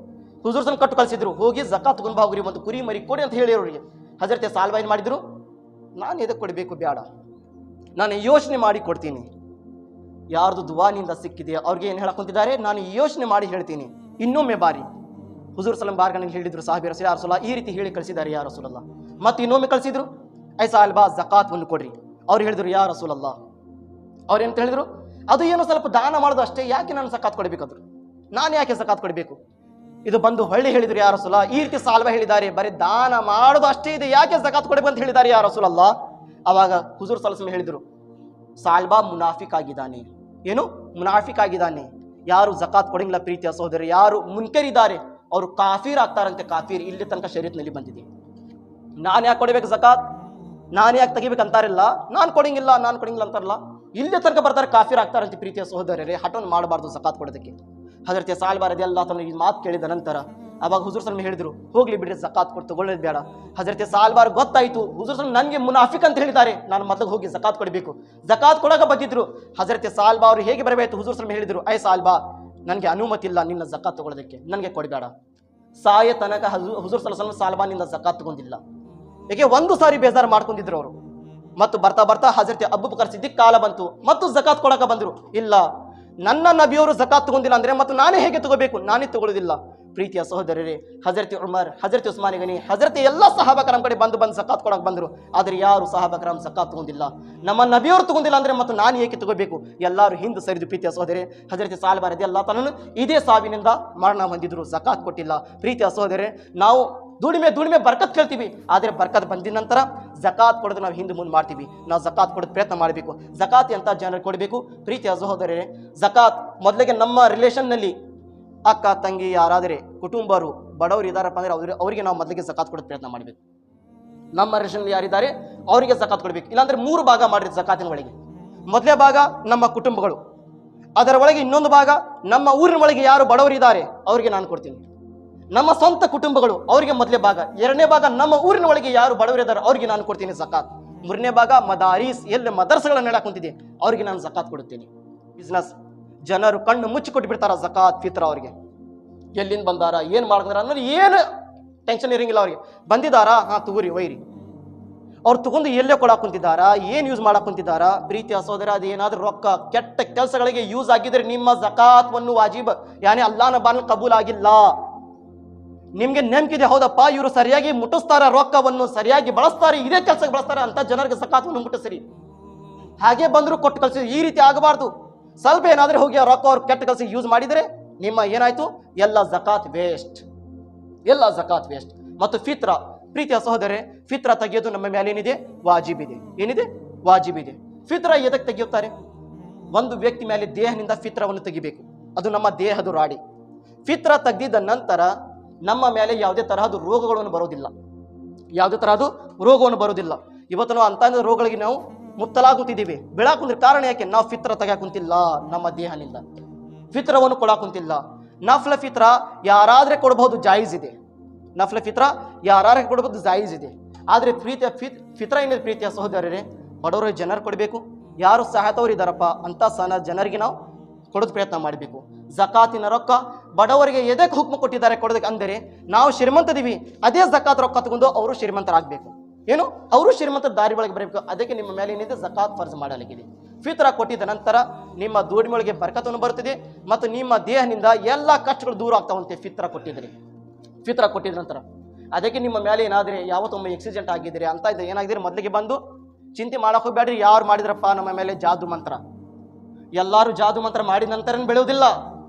ಹುಜೂರ್ ಸನ್ ಕಟ್ಟು ಕಳಿಸಿದ್ರು, ಹೋಗಿ ಜಕಾತ್ ತಗೊಂಡ್ ಬಾ ಹೋಗ್ರಿ, ಒಂದು ಕುರಿ ಮರಿ ಕೊಡಿ ಅಂತ ಹೇಳಿ ಅವ್ರಿಗೆ. ಹಜರತೆ ಸಾಲ್ಬಾ ಏನ್ ಮಾಡಿದ್ರು, ನಾನು ಎದಕ್ಕೆ ಕೊಡಬೇಕು, ಬೇಡ, ನಾನು ಯೋಚನೆ ಮಾಡಿ ಕೊಡ್ತೀನಿ. ಯಾರ್ದು ದುವಾನಿಂದ ಸಿಕ್ಕಿದೆ ಅವ್ರಿಗೆ ಏನು ಹೇಳಕೊಂತಿದ್ದಾರೆ, ನಾನು ಯೋಚನೆ ಮಾಡಿ ಹೇಳ್ತೀನಿ, ಇನ್ನೊಮ್ಮೆ ಬಾರಿ. ಹುಜೂರ್ ಸಲಂ ಬಾರ್ಗನಿಗೆ ಹೇಳಿದ್ರು ಸಾಹಿಬ್ ರಸೂಲ್, ಯಾ ರಸೂಲಲ್ಲಾಹ್ ಈ ರೀತಿ ಹೇಳಿ ಕಳಿಸಿದ್ದಾರೆ ಯಾ ರಸೂಲಲ್ಲಾಹ್. ಮತ್ತೆ ಇನ್ನೊಮ್ಮೆ ಕಳಿಸಿದ್ರು, ಐ ಸಾಲ್ಬಾ ಜಕಾತ್ವನ್ನು ಕೊಡ್ರಿ. ಅವ್ರು ಹೇಳಿದ್ರು, ಯಾ ರಸೂಲಲ್ಲಾಹ್. ಅವ್ರೇಂತ ಹೇಳಿದ್ರು, ಅದು ಏನೋ ಸ್ವಲ್ಪ ದಾನ ಮಾಡೋದು ಅಷ್ಟೇ, ಯಾಕೆ ನಾನು ಜಕಾತ್ ಕೊಡಬೇಕಾದ್ರು, ನಾನು ಯಾಕೆ ಜಕಾತ್ ಕೊಡಬೇಕು? ಇದು ಬಂದು ಹೊಳ್ಳಿ ಹೇಳಿದ್ರು, ಯಾ ರಸೂಲಲ್ಲಾಹ್ ಈ ರೀತಿ ಸಾಲ್ಬಾ ಹೇಳಿದ್ದಾರೆ, ಬರೀ ದಾನ ಮಾಡೋದು ಅಷ್ಟೇ ಇದೆ, ಯಾಕೆ ಜಕಾತ್ ಕೊಡಬೇಕು ಅಂತ ಹೇಳಿದ್ದಾರೆ ಯಾ ರಸೂಲಲ್ಲಾಹ್. ಅವಾಗ ಹುಜೂರ್ ಸಲ್ಲಲ್ಲಾಹು ಹೇಳಿದ್ರು, ಸಾಲ್ಬಾ ಮುನಾಫಿಕ್ ಆಗಿದ್ದಾನೆ. ಏನು ಮುನಾಫಿಕ್ ಆಗಿದ್ದಾನೆ, ಯಾರು ಜಕಾತ್ ಕೊಡಂಗಿಲ್ಲ ಪ್ರೀತಿಯ ಸಹೋದರಿ, ಯಾರು ಮುನ್ಕರಿದ್ದಾರೆ ಅವರು ಕಾಫೀರ್ ಆಗ್ತಾರಂತೆ. ಕಾಫೀರ್ ಇಲ್ಲಿ ತನಕ ಶರೀಯತ್ನಲ್ಲಿ ಬಂದಿದೆ. ನಾನು ಯಾಕೆ ಕೊಡಬೇಕು ಜಕಾತ್, ನಾನು ಯಾಕೆ ತೆಗಿಬೇಕು ಅಂತಾರಿಲ್ಲ, ನಾನು ಕೊಡಂಗಿಲ್ಲ ಅಂತಾರಲ್ಲ, ಇಲ್ಲಿ ತನಕ ಬರ್ತಾರೆ ಕಾಫೀರ್ ಆಗ್ತಾರಂತೆ. ಪ್ರೀತಿಯ ಸಹೋದರರೇ, ಹಠವನ್ನು ಮಾಡಬಾರ್ದು ಜಕಾತ್ ಕೊಡೋದಕ್ಕೆ. ಹಜರತೆ ಸಾಲ್ಬಾ ರದಿಯಲ್ಲಾಹು ತಆಲಾ ಈ ಮಾತು ಕೇಳಿದ ನಂತರ ಅವಾಗ ಹುಜೂರ್ ಸಲ್ಲಲ್ಲಾಹು ಹೇಳಿದ್ರು, ಹೋಗ್ಲಿ ಬಿಡ್ರಿ, ಜಕಾತ್ ಕೊಟ್ಟು ತಗೊಳ್ಳೋದು ಬೇಡ. ಹಜರತೆ ಸಾಲ್ಬಾರ್ ಗೊತ್ತಾಯ್ತು, ಹುಜೂರ್ ಸಲ್ಲಲ್ಲಾಹು ನನಗೆ ಮುನಾಫಿಕ್ ಅಂತ ಹೇಳಿದ್ದಾರೆ, ನಾನು ಮೊದಲು ಹೋಗಿ ಜಕಾತ್ ಕೊಡಬೇಕು. ಜಕಾತ್ ಕೊಡಕ ಬಂದಿದ್ರು. ಹಜರತೆ ಸಾಲ್ಬಾ ಅವರು ಹೇಗೆ ಬರಬೇಕು, ಹುಜೂರ್ ಸಲ್ಲಲ್ಲಾಹು ಹೇಳಿದ್ರು, ಐ ಸಾಲ್ಬಾ, ನನಗೆ ಅನುಮತಿ ಇಲ್ಲ ನಿನ್ನ ಜಕಾತ್ ತಗೊಳ್ಳೋದಕ್ಕೆ, ನನಗೆ ಕೊಡಬೇಡ. ಸಾಯ ತನಕ ಹುಜೂರ್ ಸಲ್ಲಲ್ಲಾಹು ಅಲೈಹಿ ವಸಲ್ಲಂ ಸಾಲ್ಬಾನಿಂದ ಜಕಾತ್ ತಗೊಂಡಿಲ್ಲ. ಏಕೆ 1 ಸಾರಿ ಬೇಜಾರು ಮಾಡ್ಕೊಂಡಿದ್ರು ಅವರು. ಮತ್ತು ಬರ್ತಾ ಬರ್ತಾ ಹಜರತೆ ಅಬೂಬಕರ್ ಸಿದ್ದಿಕ್ ಕಾಲ ಬಂತು, ಮತ್ತು ಜಕಾತ್ ಕೊಡಕ ಬಂದ್ರು. ಇಲ್ಲ, ನನ್ನ ನಬಿಯವರು ಜಕಾತ್ ತಗೊಂಡಿಲ್ಲ ಅಂದ್ರೆ ಮತ್ತು ನಾನೇ ಹೇಗೆ ತಗೋಬೇಕು, ನಾನೇ ತಗೊಳ್ಳೋದಿಲ್ಲ. ಪ್ರೀತಿಯ ಸಹೋದರರೇ, ಹಜರತೆ ಉಮರ್, ಹಜರತೆ ಉಸ್ಮಾನ್ ಗನಿ, ಹಜರತೆ ಎಲ್ಲ ಸಹಾಬಕರಂ ಕಡೆ ಬಂದು ಜಕಾತ್ ಕೊಡಕ್ಕೆ ಬಂದರು. ಆದರೆ ಯಾರು ಸಹಾಬಕರಂ ಜಕಾತ್ ತಗೊಂಡಿಲ್ಲ. ನಮ್ಮ ನಬಿಯವರು ತಗೊಂಡಿಲ್ಲ ಅಂದ್ರೆ ಮತ್ತು ನಾನು ಏಕೆ ತಗೋಬೇಕು, ಎಲ್ಲರೂ ಹಿಂದೆ ಸರಿದು. ಪ್ರೀತಿಯ ಸಹೋದರೇ, ಹಜರತೆ ಸಾಲ್ಬಾ ರದಿಯಲ್ಲಾಹು ತಆಲಾ ಇದೇ ಸಾವಿನಿಂದ ಮರಣ ಹೊಂದಿದ್ರು, ಜಕಾತ್ ಕೊಟ್ಟಿಲ್ಲ. ಪ್ರೀತಿಯ ಸಹೋದರೇ, ನಾವು ದುಡಿಮೆ ಬರ್ಕತ್ ಕೇಳ್ತೀವಿ, ಆದರೆ ಬರ್ಕತ್ ಬಂದಿದ ನಂತರ ಜಕಾತ್ ಕೊಡೋದು ನಾವು ಹಿಂದೆ ಮುಂದೆ ಮಾಡ್ತೀವಿ. ನಾವು ಜಕಾತ್ ಕೊಡೋದು ಪ್ರಯತ್ನ ಮಾಡಬೇಕು. ಜಕಾತ್ ಅಂತ ಜನರು ಕೊಡಬೇಕು. ಪ್ರೀತಿಯ ಸಹೋದರರೇ, ಜಕಾತ್ ಮೊದಲಿಗೆ ನಮ್ಮ ರಿಲೇಷನ್ನಲ್ಲಿ ಅಕ್ಕ ತಂಗಿ ಯಾರಾದರೆ ಕುಟುಂಬರು ಬಡವರು ಇದ್ದಾರಪ್ಪ ಅಂದ್ರೆ ಅವರಿಗೆ ನಾವು ಮೊದಲಿಗೆ ಜಕಾತ್ ಕೊಡೋದು ಪ್ರಯತ್ನ ಮಾಡಬೇಕು. ನಮ್ಮ ರಿಲೇಷನ್ ಯಾರಿದ್ದಾರೆ ಅವರಿಗೆ ಜಕಾತ್ ಕೊಡಬೇಕು. ಇಲ್ಲಾಂದ್ರೆ 3 ಭಾಗ ಮಾಡಿರಿ ಜಕಾತಿನ ಒಳಗೆ. ಮೊದಲೇ ಭಾಗ ನಮ್ಮ ಕುಟುಂಬಗಳು, ಅದರ ಒಳಗೆ ಇನ್ನೊಂದು ಭಾಗ ನಮ್ಮ ಊರಿನ ಒಳಗೆ ಯಾರು ಬಡವರಿದ್ದಾರೆ ಅವರಿಗೆ ನಾನು ಕೊಡ್ತೀನಿ. ನಮ್ಮ ಸ್ವಂತ ಕುಟುಂಬಗಳು ಅವರಿಗೆ ಮೊದಲೇ ಭಾಗ. 2ನೇ ಭಾಗ ನಮ್ಮ ಊರಿನ ಒಳಗೆ ಯಾರು ಬಡವರಿದ್ದಾರೆ ಅವರಿಗೆ ನಾನು ಕೊಡ್ತೀನಿ ಜಕಾತ್. 3ನೇ ಭಾಗ ಮದಾರೀಸ್, ಎಲ್ಲಿ ಮದರ್ಸಗಳನ್ನು ಹೇಳಕೊಂತಿದೆ ಅವರಿಗೆ ನಾನು ಜಕಾತ್ ಕೊಡುತ್ತೇನೆ. ಬಿಸ್ನೆಸ್ ಜನರು ಕಣ್ಣು ಮುಚ್ಚಿ ಕೊಟ್ಟು ಬಿಡ್ತಾರ ಜಕಾತ್ ಫಿತ್ರ. ಅವರಿಗೆ ಎಲ್ಲಿಂದ ಬಂದಾರ, ಏನು ಮಾಡಿದಾರ ಅನ್ನೋದು ಏನು ಟೆನ್ಷನ್ ಇರಂಗಿಲ್ಲ. ಅವ್ರಿಗೆ ಬಂದಿದ್ದಾರಾ, ತಗೋರಿ ಒಯ್ರಿ. ಅವ್ರು ತಗೊಂಡು ಎಲ್ಲೇ ಕೊಡಾಕ್ ಕುಂತಿದ್ದಾರಾ, ಏನು ಯೂಸ್ ಮಾಡಕ್ ಕುಂತಿದ್ದಾರಾ. ಪ್ರೀತಿಯ ಸಹೋದರ, ಅದು ಏನಾದ್ರೂ ರೊಕ್ಕ ಕೆಟ್ಟ ಕೆಲಸಗಳಿಗೆ ಯೂಸ್ ಆಗಿದ್ರೆ ನಿಮ್ಮ ಜಕಾತ್ವನ್ನು ವಾಜಿಬ್ ಯಾನೇ ಅಲ್ಲಾಹನ ಬಾನ್ ಕಬೂಲ್ ಆಗಿಲ್ಲ. ನಿಮ್ಗೆ ನೆನಪಿದೆ, ಹೌದಪ್ಪ ಇವರು ಸರಿಯಾಗಿ ಮುಟ್ಟಿಸ್ತಾರ, ರೊಕ್ಕವನ್ನು ಸರಿಯಾಗಿ ಬಳಸ್ತಾರೆ, ಇದೇ ಕೆಲಸಕ್ಕೆ ಬಳಸ್ತಾರೆ ಅಂತ ಜನರಿಗೆ ಜಕಾತ್ವನ್ನು ಮುಟ್ಟಿಸ್ರಿ. ಹಾಗೆ ಬಂದ್ರು ಕೊಟ್ಟು ಕಳಿಸಿ, ಈ ರೀತಿ ಆಗಬಾರ್ದು. ಸ್ವಲ್ಪ ಏನಾದ್ರೆ ಹೋಗಿ ಆ ರೊಕ್ಕ ಅವ್ರು ಕೆಟ್ಟ ಕೆಲಸ ಯೂಸ್ ಮಾಡಿದರೆ ನಿಮ್ಮ ಏನಾಯ್ತು, ಎಲ್ಲ ಜಕಾತ್ ವೇಸ್ಟ್, ಎಲ್ಲ ಜಕಾತ್ ವೇಸ್ಟ್. ಮತ್ತು ಫಿತ್ರ, ಪ್ರೀತಿಯ ಸಹೋದರೇ, ಫಿತ್ರ ತೆಗೆಯೋದು ನಮ್ಮ ಮೇಲೆ ಏನಿದೆ, ವಾಜಿಬ್ ಇದೆ. ಏನಿದೆ, ವಾಜಿಬ್ ಇದೆ. ಫಿತ್ರ ಎದಕ್ಕೆ ತೆಗೆಯುತ್ತಾರೆ? ಒಂದು ವ್ಯಕ್ತಿ ಮೇಲೆ ದೇಹದಿಂದ ಫಿತ್ರವನ್ನು ತೆಗಿಬೇಕು. ಅದು ನಮ್ಮ ದೇಹದ ರಾಡಿ. ಫಿತ್ರ ತೆಗೆದಿದ್ದ ನಂತರ ನಮ್ಮ ಮೇಲೆ ಯಾವುದೇ ತರಹದ ರೋಗಗಳನ್ನು ಬರೋದಿಲ್ಲ, ಯಾವುದೇ ತರಹದ ರೋಗವನ್ನು ಬರೋದಿಲ್ಲ. ಇವತ್ತು ನಾವು ಅಂತ ರೋಗಗಳಿಗೆ ನಾವು ಮುತ್ತಲಾಗುತ್ತಿದ್ದೀವಿ. ಬೀಳಾಕುಂದ್ರೆ ಕಾರಣ ಯಾಕೆ? ನಾವು ಫಿತ್ರ ತೆಗಾಕುಂತಿಲ್ಲ, ನಮ್ಮ ದೇಹನಿಂದ ಫಿತ್ರವನ್ನು ಕೊಡಾಕುಂತಿಲ್ಲ. ನಫ್ಲ ಫಿತ್ರ ಯಾರಾದ್ರೆ ಕೊಡಬಹುದು, ಜಾಯಿಜ್ ಇದೆ. ನಫ್ಲ ಫಿತ್ರ ಯಾರು ಕೊಡಬಹುದು, ಜಾಯಿಜ್ ಇದೆ. ಆದರೆ ಪ್ರೀತಿಯ ಫಿತ್ರ ಏನಿದೆ ಪ್ರೀತಿಯ ಸಹೋದರರೇ, ಬಡವರ ಜನರು ಕೊಡಬೇಕು. ಯಾರು ಸಹಾಯತವರು ಇದ್ದಾರಪ್ಪ ಅಂತ ಜನರಿಗೆ ನಾವು ಕೊಡೋದು ಪ್ರಯತ್ನ ಮಾಡಬೇಕು. ಜಕಾತಿನ ರೊಕ್ಕ ಬಡವರಿಗೆ ಎದಕ್ಕೆ ಹುಕ್ಮ ಕೊಟ್ಟಿದ್ದಾರೆ ಕೊಡೋದಕ್ಕೆ ಅಂದರೆ, ನಾವು ಶ್ರೀಮಂತದೀವಿ, ಅದೇ ಜಕಾತ್ ರೊಕ್ಕ ತಗೊಂಡು ಅವರು ಶ್ರೀಮಂತರಾಗಬೇಕು. ಏನು, ಅವರು ಶ್ರೀಮಂತರ ದಾರಿ ಒಳಗೆ ಬರಬೇಕು. ಅದಕ್ಕೆ ನಿಮ್ಮ ಮೇಲೆ ಏನಿದೆ, ಜಕಾತ್ ಫರ್ಜ್ ಮಾಡಲಾಗಿದೆ. ಫಿತ್ರ ಕೊಟ್ಟಿದ್ದ ನಂತರ ನಿಮ್ಮ ದುಡಿಮೆಯೊಳಗೆ ಬರ್ಕತನ್ನು ಬರುತ್ತದೆ ಮತ್ತು ನಿಮ್ಮ ದೇಹದಿಂದ ಎಲ್ಲ ಕಷ್ಟಗಳು ದೂರ ಆಗ್ತಾವಂತೆ. ಫಿತ್ರ ಕೊಟ್ಟಿದ ನಂತರ ಅದಕ್ಕೆ ನಿಮ್ಮ ಮೇಲೆ ಏನಾದರೆ ಯಾವತ್ತೊಮ್ಮೆ ಆಕ್ಸಿಡೆಂಟ್ ಆಗಿದ್ರೆ ಅಂತ ಇದೆ ಏನಾಗಿದ್ರೆ ಮೊದಲಿಗೆ ಬಂದು ಚಿಂತೆ ಮಾಡಕ್ಕೆ ಹೋಗ್ಬೇಡ್ರಿ. ಯಾರು ಮಾಡಿದ್ರಪ್ಪ ನಮ್ಮ ಮೇಲೆ ಜಾದು ಮಂತ್ರ, ಎಲ್ಲರೂ ಜಾದು ಮಂತ್ರ ಮಾಡಿದ ನಂತರ ಬೆಳೆಯೋದಿಲ್ಲ.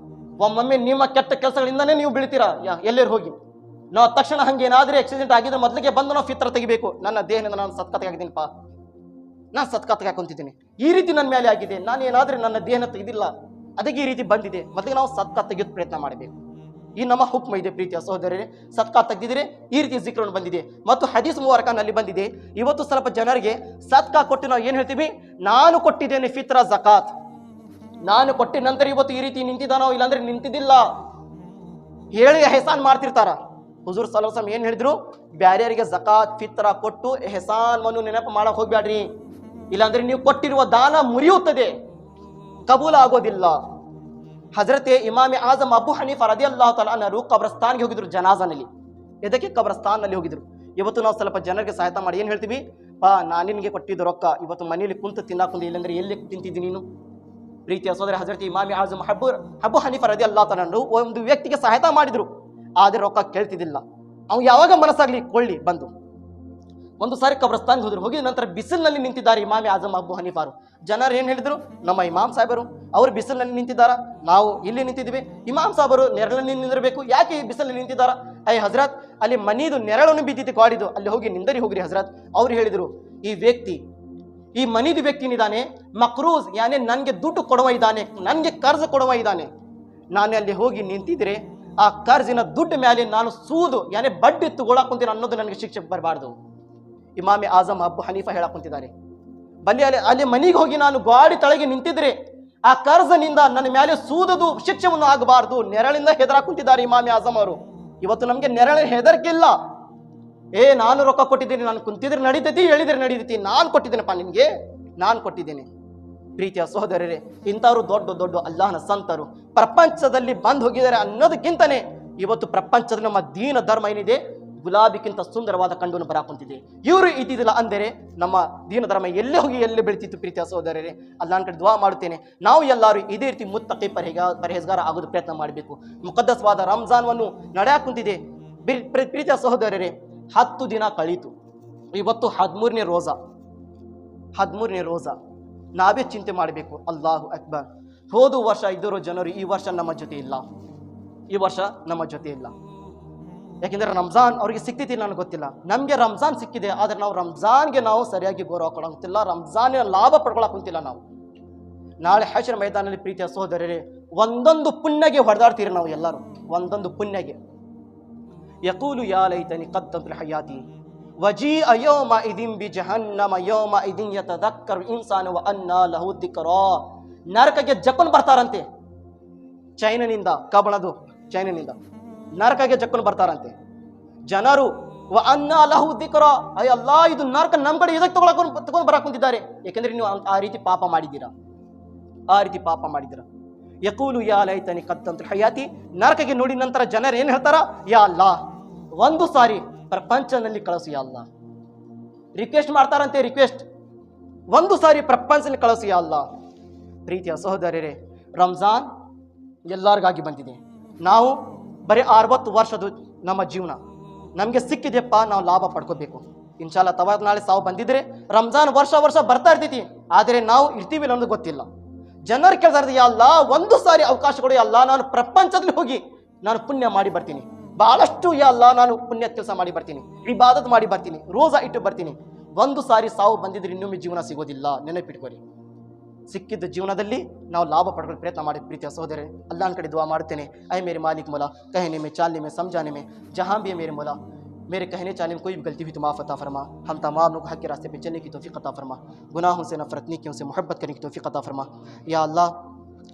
ಒಮ್ಮೊಮ್ಮೆ ನಿಮ್ಮ ಕೆಟ್ಟ ಕೆಲಸಗಳಿಂದನೇ ನೀವು ಬೀಳ್ತೀರಾ. ಎಲ್ಲರೂ ಹೋಗಿ ನಾವು ತಕ್ಷಣ ಹಂಗೆ ಏನಾದ್ರೆ ಆಕ್ಸಿಡೆಂಟ್ ಆಗಿದ್ರೆ ಮೊದಲಿಗೆ ಬಂದು ನಾವು ಫಿತ್ರ ತೆಗಿಬೇಕು. ನನ್ನ ದೇಹದಿಂದ ನಾನು ಸತ್ಕತೆಯಾಗಿದ್ದೀನಪ್ಪ, ನಾನು ಸತ್ಕಾ ತೆಗೆದುಕೊಂತಿದ್ದೀನಿ, ಈ ರೀತಿ ನನ್ನ ಮೇಲೆ ಆಗಿದೆ, ನಾನು ಏನಾದರೂ ನನ್ನ ದೇಹನ ತೆಗೆದಿಲ್ಲ ಅದಕ್ಕೆ ಈ ರೀತಿ ಬಂದಿದೆ, ಮೊದಲಿಗೆ ನಾವು ಸತ್ಕಾ ತೆಗೆಯೋದು ಪ್ರಯತ್ನ ಮಾಡಬೇಕು. ಈ ನಮ್ಮ ಹುಕ್ಮ ಇದೆ ಪ್ರೀತಿಯ ಸಹೋದರರೇ. ಸತ್ಕಾ ತೆಗೆದಿದ್ರೆ ಈ ರೀತಿ ಜಿಕ್ರನ್ನು ಬಂದಿದೆ. ಮತ್ತು ಹದೀಸ್ ಮುಬಾರಕನಲ್ಲಿ ಬಂದಿದೆ, ಇವತ್ತು ಸ್ವಲ್ಪ ಜನರಿಗೆ ಸತ್ಕಾ ಕೊಟ್ಟು ನಾವು ಏನು ಹೇಳ್ತೀವಿ, ನಾನು ಕೊಟ್ಟಿದ್ದೇನೆ ಫಿತ್ರ ಜಕಾತ್, ನಾನು ಕೊಟ್ಟಿದ ನಂತರ ಇವತ್ತು ಈ ರೀತಿ ನಿಂತಿದ್ದಾನೋ ಇಲ್ಲಾಂದ್ರೆ ನಿಂತಿದ್ದಿಲ್ಲ ಹೇಳಿ ಎಹಸಾನ್ ಮಾಡ್ತಿರ್ತಾರ. ಹುಜೂರ್ ಸಲ್ಲಲ್ಲಾಹು ಅಲೈಹಿ ವಸಲ್ಲಂ ಏನ್ ಹೇಳಿದ್ರು, ಬ್ಯಾರ್ಯಾರಿಗೆ ಜಕಾತ್ ಫಿತ್ರ ಕೊಟ್ಟು ಎಹಸಾನ್ವನ್ನು ನೆನಪು ಮಾಡಕ್ ಹೋಗ್ಬ್ಯಾಡ್ರಿ, ಇಲ್ಲಾಂದ್ರೆ ನೀವು ಕೊಟ್ಟಿರುವ ದಾನ ಮುರಿಯುತ್ತದೆ, ಕಬೂಲ ಆಗೋದಿಲ್ಲ. ಹಜರತೆ ಇಮಾಮೆ ಆಜಮ್ ಅಬು ಹನೀಫಾ ರದಿಯಲ್ಲಾಹು ತಆಲಾ ಅನ್ಹು ಕಬ್ರಸ್ತಾನ್ಗೆ ಹೋಗಿದ್ರು, ಜನಾಜಾನಲ್ಲಿ. ಎದಕ್ಕೆ ಕಬ್ರಸ್ತಾನ್ನಲ್ಲಿ ಹೋಗಿದ್ರು. ಇವತ್ತು ನಾವು ಸ್ವಲ್ಪ ಜನರಿಗೆ ಸಹಾಯ ಮಾಡಿ ಏನು ಹೇಳ್ತೀವಿ, ನಾನು ನಿನಗೆ ಕೊಟ್ಟಿದ್ದು ರೊಕ್ಕ ಇವತ್ತು ಮನೇಲಿ ಕುಂತು ತಿನ್ನಾಕುಂದು, ಇಲ್ಲಾಂದ್ರೆ ಎಲ್ಲಿ ತಿಂತಿದ್ದೀನಿ ನೀನು. ಪ್ರೀತಿಯ ಸೋದರ ಹಜರತ್ ಇಮಾಮೆ ಆಜಮ್ ಅಬು ಹನೀಫಾ ರದಿಯಲ್ಲಾಹು ತಆಲಾ ಅನ್ಹು ಒಂದು ವ್ಯಕ್ತಿಗೆ ಸಹಾಯ ಮಾಡಿದ್ರು, ಆದ್ರೆ ರೊಕ್ಕ ಕೇಳ್ತಿದ್ದಿಲ್ಲ. ಅವ್ನು ಯಾವಾಗ ಮನಸ್ಸಾಗ್ಲಿ ಕೊಳ್ಳಿ ಬಂದು. ಒಂದು ಸಾರಿ ಕಬ್ರಸ್ತಾನ್ಗೆ ಹೋದ್ರು, ಹೋಗಿದ ನಂತರ ಬಿಸಿಲಿನಲ್ಲಿ ನಿಂತಿದ್ದಾರೆ ಇಮಾಮೆ ಆಜಮ್ ಅಬು ಹನೀಫಾರು. ಜನರು ಏನು ಹೇಳಿದ್ರು, ನಮ್ಮ ಇಮಾಮ್ ಸಾಹೇಬರು ಅವರು ಬಿಸಿಲಿನಲ್ಲಿ ನಿಂತಿದ್ದಾರಾ, ನಾವು ಇಲ್ಲಿ ನಿಂತಿದ್ದೀವಿ, ಇಮಾಮ್ ಸಾಹೇಬರು ನೆರಳಲ್ಲಿ ನಿಂದಿರಬೇಕು, ಯಾಕೆ ಬಿಸಿಲಲ್ಲಿ ನಿಂತಿದ್ದಾರಾ. ಹಜರತ್ ಅಲ್ಲಿ ಮನೀದು ನೆರಳನ್ನು ಬಿದ್ದಿತ್ತು ಗಾಡಿದು, ಅಲ್ಲಿ ಹೋಗಿ ನಿಂದರಿ ಹೋಗ್ರಿ ಹಜರತ್. ಅವ್ರು ಹೇಳಿದ್ರು, ಈ ವ್ಯಕ್ತಿ ಈ ಮನೀದು ವ್ಯಕ್ತಿನಿದ್ದಾನೆ ಮಕ್ರೂಜ್, ಯಾನೆ ನನಗೆ ದುಡ್ಡು ಕೊಡುವ ಇದ್ದಾನೆ, ನನಗೆ ಕರ್ಜ್ ಕೊಡುವ ಇದ್ದಾನೆ, ನಾನು ಅಲ್ಲಿ ಹೋಗಿ ನಿಂತಿದ್ರೆ ಆ ಕರ್ಜಿನ ದುಡ್ಡು ಮೇಲೆ ನಾನು ಸೂದು ಯಾನೆ ಬಡ್ಡಿ ತಗೊಳಕುಂತೀನಿ ಅನ್ನೋದು ನನಗೆ ಶಿಕ್ಷೆ ಬರಬಾರ್ದು. ಇಮಾಮೆ ಆಜಮ್ ಅಬು ಹನೀಫಾ ಹೇಳಕುಂತಿದ್ದಾರೆ. ಬಲ್ಲಿ ಅಲ್ಲಿ ಮನೆಗೆ ಹೋಗಿ ನಾನು ಗಾಡಿ ತಳಗೆ ನಿಂತಿದ್ರೆ ಆ ಕರ್ಜನಿಂದ ನನ್ನ ಮೇಲೆ ಸೂದದು ಶಿಕ್ಷೆಯನ್ನು ಆಗಬಾರ್ದು, ನೆರಳಿಂದ ಹೆದರಾಕುಂತಿದ್ದಾರೆ ಇಮಾಮೆ ಆಜಮ್ ಅವರು. ಇವತ್ತು ನಮಗೆ ನೆರಳಿನ ಹೆದರಿಕಿಲ್ಲ. ನಾನು ರೊಕ್ಕ ಕೊಟ್ಟಿದ್ದೀನಿ, ನಾನು ಕುಂತಿದ್ರೆ ನಡೀತೈತಿ, ಹೇಳಿದ್ರೆ ನಡೀತೈತಿ, ನಾನು ಕೊಟ್ಟಿದ್ದೇನಪ್ಪ ನಿಮಗೆ, ನಾನು ಕೊಟ್ಟಿದ್ದೇನೆ. ಪ್ರೀತಿಯ ಸಹೋದರರೇ, ಇಂಥವ್ರು ದೊಡ್ಡ ದೊಡ್ಡ ಅಲ್ಲಾಹನ ಸಂತರು ಪ್ರಪಂಚದಲ್ಲಿ ಬಂದು ಹೋಗಿದ್ದಾರೆ ಅನ್ನೋದಕ್ಕಿಂತನೇ ಇವತ್ತು ಪ್ರಪಂಚದಲ್ಲಿ ನಮ್ಮ ದೀನ ಧರ್ಮ ಏನಿದೆ ಗುಲಾಬಿಗಿಂತ ಸುಂದರವಾದ ಕಂಡುನು ಬರಾಕುಂತಿದೆ. ಇವರು ಇದ್ದಿದ್ದಿಲ್ಲ ಅಂದರೆ ನಮ್ಮ ದೀನ ಧರ್ಮ ಎಲ್ಲೇ ಹೋಗಿ ಎಲ್ಲಿ ಬೆಳಿತಿತ್ತು. ಪ್ರೀತಿಯ ಸಹೋದರರೇ, ಅಲ್ಲಾಹನ ಕಡೆ ದುವಾ ಮಾಡುತ್ತೇನೆ, ನಾವು ಎಲ್ಲರೂ ಇದೇ ರೀತಿ ಮುತ್ತಕಿ ಪರಹೇಜ್ಗಾರ ಆಗೋದು ಪ್ರಯತ್ನ ಮಾಡಬೇಕು. ಮುಕದ್ದಸ್ವಾದ ರಂಜಾನ್ವನ್ನು ನಡೆಯಾಕುಂತಿದೆ. ಪ್ರೀತಿಯ ಸಹೋದರರೇ, 10 ದಿನ ಕಳೀತು, ಇವತ್ತು 13ನೇ ರೋಜಾ. 13ನೇ ರೋಜಾ ನಾವೇ ಚಿಂತೆ ಮಾಡಬೇಕು. ಅಲ್ಲಾಹು ಅಕ್ಬರ್. ಹೋದ ವರ್ಷ ಇದ್ದರು ಜನರು, ಈ ವರ್ಷ ನಮ್ಮ ಜೊತೆ ಇಲ್ಲ, ಈ ವರ್ಷ ನಮ್ಮ ಜೊತೆ ಇಲ್ಲ. ಯಾಕೆಂದರೆ ರಂಜಾನ್ ಅವ್ರಿಗೆ ಸಿಕ್ತಿತಿ ನನಗೆ ಗೊತ್ತಿಲ್ಲ, ನಮಗೆ ರಂಜಾನ್ ಸಿಕ್ಕಿದೆ, ಆದರೆ ನಾವು ರಂಜಾನ್ಗೆ ನಾವು ಸರಿಯಾಗಿ ಗೌರವ ಕೊಡೋಂತಿಲ್ಲ, ರಂಜಾನಿನ ಲಾಭ ಪಡ್ಕೊಳಕುಂತಿಲ್ಲ ನಾವು. ನಾಳೆ ಹಶ್ರ್ ಮೈದಾನಲ್ಲಿ ಪ್ರೀತಿಯ ಸಹೋದರರೇ, ಒಂದೊಂದು ಪುಣ್ಯಗೆ ಹೊಡೆದಾಡ್ತೀರಿ ನಾವು ಎಲ್ಲರೂ, ಒಂದೊಂದು ಪುಣ್ಯಗೆ. ಯಕೂಲು ಯಾ ಲೈತನಿ ಕದ್ದಮ್ತು ಹಯಾತಿ ವಜೀಅ ಯೌಮಇದಿನ್ ಬಿಜಹನ್ನಮ ಯೌಮಇದಿನ್ ಯತದಕ್ಕರು ಇನ್ಸಾನು ವ ಅನ್ನಾ ಲಹು ದಿಕ್ರಾ. ನರಕಕ್ಕೆ ಜಕ್ಕನ್ ಬರ್ತಾರಂತೆ, ಚೈನನಿಂದ, ಕಬಳದು ಚೈನನಿಂದ ನರಕಕ್ಕೆ ಜಕ್ಕನ್ ಬರ್ತಾರಂತೆ ಜನರು. ವ ಅನ್ನಾ ಲಹು ದಿಕ್ರಾ, ಅಯ್ಯಲ್ಲಾ ಇದು ನರಕ ನಮ್ಮ ಕಡೆ ಇದಕ್ಕೆ ತಗೊಂಡು ಬರಾಕುಂತಿದ್ದಾರೆ, ಯಾಕೆಂದ್ರೆ ನೀವು ಆ ರೀತಿ ಪಾಪ ಮಾಡಿದ್ದೀರಾ, ಆ ರೀತಿ ಪಾಪ ಮಾಡಿದ್ದೀರಾ. ಯಕೂಲು ಯಾ ಲೈತನಿ ಕದ್ದಮ್ತು ಹಯಾತಿ. ನರಕಕ್ಕೆ ನೋಡಿ ನಂತರ ಜನರು ಏನು ಹೇಳ್ತಾರ, ಯಾ ಅಲ್ಲಾ ಒಂದು ಸಾರಿ ಪ್ರಪಂಚದಲ್ಲಿ ಕಳಿಸು ಯಾ ಅಲ್ಲಾ. ರಿಕ್ವೆಸ್ಟ್ ಮಾಡ್ತಾರಂತೆ, ರಿಕ್ವೆಸ್ಟ್, ಒಂದು ಸಾರಿ ಪ್ರಪಂಚದಲ್ಲಿ ಕಳಿಸು ಯಾ ಅಲ್ಲಾ. ಪ್ರೀತಿಯ ಸಹೋದರರೇ, ರಂಜಾನ್ ಎಲ್ಲರಿಗಾಗಿ ಬಂದಿದೆ. ನಾವು ಬರೀ 60 ವರ್ಷದ ನಮ್ಮ ಜೀವನ ನಮಗೆ ಸಿಕ್ಕಿದೆಯಪ್ಪ, ನಾವು ಲಾಭ ಪಡ್ಕೋಬೇಕು. ಇನ್ಶಾಲ್ಲ ತವಾಗ ನಾಳೆ ಸಾವು ಬಂದಿದ್ರೆ ರಂಜಾನ್ ವರ್ಷ ವರ್ಷ ಬರ್ತಾ ಇರ್ತೈತಿ, ಆದರೆ ನಾವು ಇರ್ತೀವಿ ಅನ್ನೋದು ಗೊತ್ತಿಲ್ಲ. ಜನರು ಕೇಳ್ತಾರೆ, ಯಾ ಅಲ್ಲಾ ಒಂದು ಸಾರಿ ಅವಕಾಶ ಕೊಡಿ ಅಲ್ಲ, ನಾನು ಪ್ರಪಂಚದಲ್ಲಿ ಹೋಗಿ ನಾನು ಪುಣ್ಯ ಮಾಡಿ ಬರ್ತೀನಿ, ಬಹಳಷ್ಟು ಯಾ ಅಲ್ಲಾ ನಾನು ಪುಣ್ಯ ಕೆಲಸ ಮಾಡಿ ಬರ್ತೀನಿ, ಇಬಾದತ್ ಮಾಡಿ ಬರ್ತೀನಿ, ರೋಜಾ ಇಟ್ಟು ಬರ್ತೀನಿ. ಒಂದು ಸಾರಿ ಸಾವು ಬಂದಿದ್ರೆ ಇನ್ನೊಮ್ಮೆ ಜೀವನ ಸಿಗೋದಿಲ್ಲ, ನೆನಪಿಟ್ಕೊರಿ. ಸಿಕ್ಕಿದ್ದ ಜೀವನದಲ್ಲಿ ನಾವು ಲಾಭ ಪಡ್ಕೊಳ್ಳೋ ಪ್ರಯತ್ನ ಮಾಡಿ. ಪ್ರೀತಿಯ ಸಹೋದರೇ, ಅಲ್ಲಾಹನ ಕಡೆ ದುआ ಮಾಡ್ತೇನೆ, ऐ मेरे मालिक मौला, कहने में चालने में समझाने में जहाँ भी है मेरे मौला, मेरे कहने चालने में कोई भी गलती हुई तो माफ़ अता फरमा. हम तमाम लोग हक़ के रास्ते पे चलने की तौफीक अता फरमा, गुनाहों से नफरत, नेकियों से मोहब्बत करने की तौफीक अता फरमा. या अल्लाह,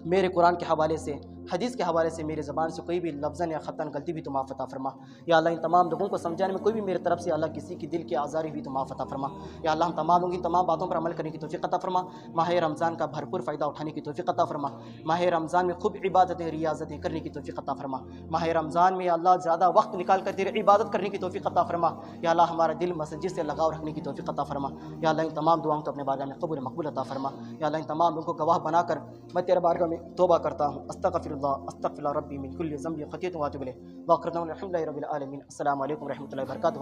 मेरे कुरान के हवाले से, हदीस के हवाले से मेरे ज़बान से कोई भी लफ्ज़न या ख़तन गलती भी तो माफ़ अता फरमा. या अल्लाह, इन तमाम लोगों को समझाने में कोई भी मेरे तरफ से अल्लाह किसी की दिल की आज़ारी हुई तो माफ़ अता फरमा. या अल्लाह, हम तमाम लोग इन तमाम बातों पर अमल करने की तौफीक अता फरमा. माह रमज़ान का भरपूर फ़ायदा उठाने की तौफीक अता फरमा. माह रमज़ान में खूब इबादतें रियाज़तें करने की तौफीक अता फरमा. माह रमज़ान में अल्लाह ज़्यादा वक्त निकाल कर तेरी इबादत करने की तौफीक अता फरमा. या अल्लाह, हमारा दिल मस्जिद से लगाव रखने की तौफीक अता फरमा. या अल्लाह, इन तमाम दुआओं को अपने बारगाह में कबूल मकबूल अता फरमा. या अल्लाह, इन तमाम लोगों को गवाह बनाकर मैं तेरे बारगाह में तौबा करता हूँ. अस्तग़फिरुल्लाह रब्बी मिन कुल्ली ज़ंबिन ख़तीअतिन व अतूबु इलैह. व अक़रतु अल्हम्दुलिल्लाहि रब्बिल आलमीन. अस्सलामु अलैकुम व रहमतुल्लाहि व बरकातुहू.